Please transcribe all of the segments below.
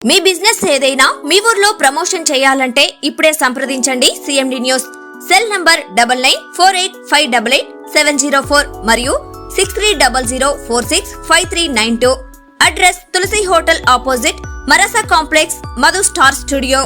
మీ business ఏదైనా మీ ఊర్లో promotion చేయాలంటే ఇప్పుడే సంప్రదించండి సిఎండి న్యూస్. సెల్ నంబర్ 9948588704 మరియు 6300465392. Address Tulasi hotel opposite Marasa complex, Madhu star studio.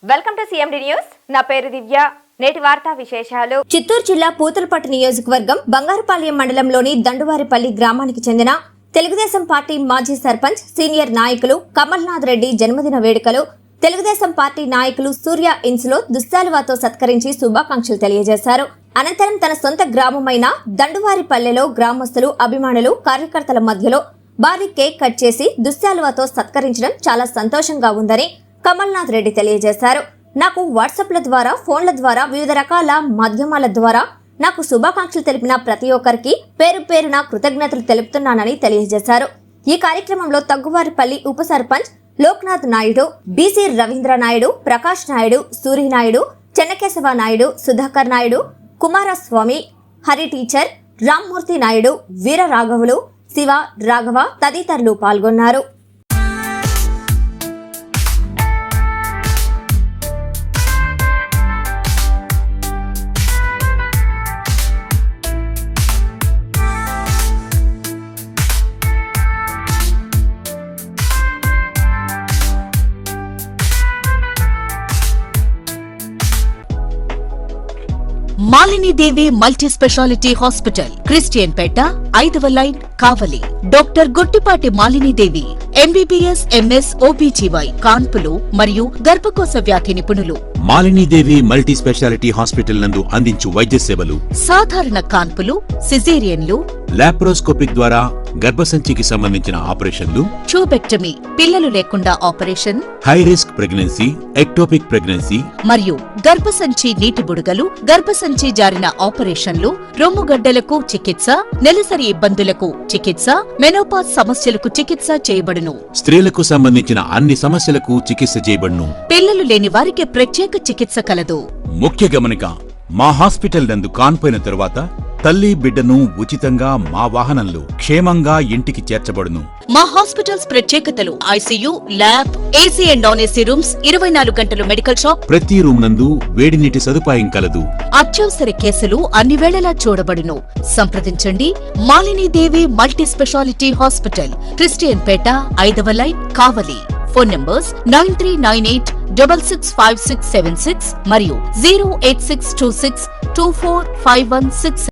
Welcome to CMD news. నా పేరు దివ్య. నేటి వార్తా విశేషాలు. చిత్తూరు జిల్లా పూతలపట్టు నియోజకవర్గం బంగారుపాళ్యం మండలంలోని దండువారిపల్లి గ్రామానికి చెందిన తెలుగుదేశం పార్టీ మాజీ సర్పంచ్, సీనియర్ నాయకులు కమల్నాథ్ రెడ్డి జన్మదిన వేడుకలు తెలుగుదేశం పార్టీ నాయకులు సూర్య ఇన్స్లో దుశ్శాలువాతో సత్కరించి శుభాకాంక్షలు తెలియజేశారు. అనంతరం తన సొంత గ్రామమైన దండువారిపల్లెలో గ్రామస్తులు, అభిమానులు, కార్యకర్తల మధ్యలో భారీ కేక్ కట్ చేసి దుశ్శాలువాతో సత్కరించడం చాలా సంతోషంగా ఉందని కమల్నాథ్ రెడ్డి తెలియజేశారు. నాకు వాట్సాప్ల ద్వారా, ఫోన్ల ద్వారా, వివిధ రకాల మాధ్యమాల ద్వారా నాకు శుభాకాంక్షలు తెలిపిన ప్రతి ఒక్కరికి పేరు పేరున కృతజ్ఞతలు తెలుపుతున్నానని తెలియజేశారు. ఈ కార్యక్రమంలో తగ్గువారిపల్లి ఉప సర్పంచ్ లోక్నాథ్ నాయుడు, బీసీ రవీంద్ర నాయుడు, ప్రకాష్ నాయుడు, సూరినాయుడు, చెన్నకేశవ నాయుడు, సుధాకర్ నాయుడు, కుమారస్వామి, హరి టీచర్, రామ్మూర్తి నాయుడు, వీర రాఘవులు, శివ, రాఘవ తదితరులు పాల్గొన్నారు. Malinidevi multi speciality hospital, Christian Peta, 5వ line, Kavali. Doctor Gottipati Malinidevi, MBBS, MS, OBGY, కాన్పులు మరియు గర్భకోశ వ్యాధి నిపుణులు. మాలినీదేవి మల్టీ స్పెషాలిటీ హాస్పిటల్ నందు అందించు వైద్య సేవలు: సాధారణ కాన్పులు, సిజేరియన్లు, లాప్రోస్కోపిక్ ద్వారా గర్భసంచికి సంబంధించిన ఆపరేషన్లు, ట్యూబెక్టమీ, పిల్లలు లేకుండా operation, high risk pregnancy, ectopic pregnancy మరియు గర్భసంచి నీటి బుడగలు, గర్భసంచి జారిన ఆపరేషన్లు, రొమ్ముగడ్డలకు చికిత్స, నెలసరి ఇబ్బందులకు చికిత్స, మెనోపాజ్ సమస్యలకు చికిత్స చేయబడును. స్త్రీలకు సంబంధించిన అన్ని సమస్యలకు చికిత్స చేయబడును. పిల్లలు లేని వారికి ప్రత్యేక చికిత్స కలదు. ముఖ్య గమనిక: మా హాస్పిటల్ నందు కాన్పోయిన తరువాత తల్లి, బిడ్డను ఉచితంగా మా వాహనంలో క్షేమంగా ఇంటికి చేర్చబడును. మా హాస్పిటల్స్ ప్రత్యేకతలు: ICU, lab, AC and non AC rooms, 24 గంటలు మెడికల్ షాప్, ప్రతి రూమ్ నందు వేడి నీటి సదుపాయం కలదు. అత్యవసర కేసులు అన్ని వేళలా చూడబడును. సంప్రదించండి. Malinidevi multi speciality hospital, Christian Peta, 5వ లైన్, కావలి. ఫోన్ నంబర్స్ 9398665676 మరియు 08626245166.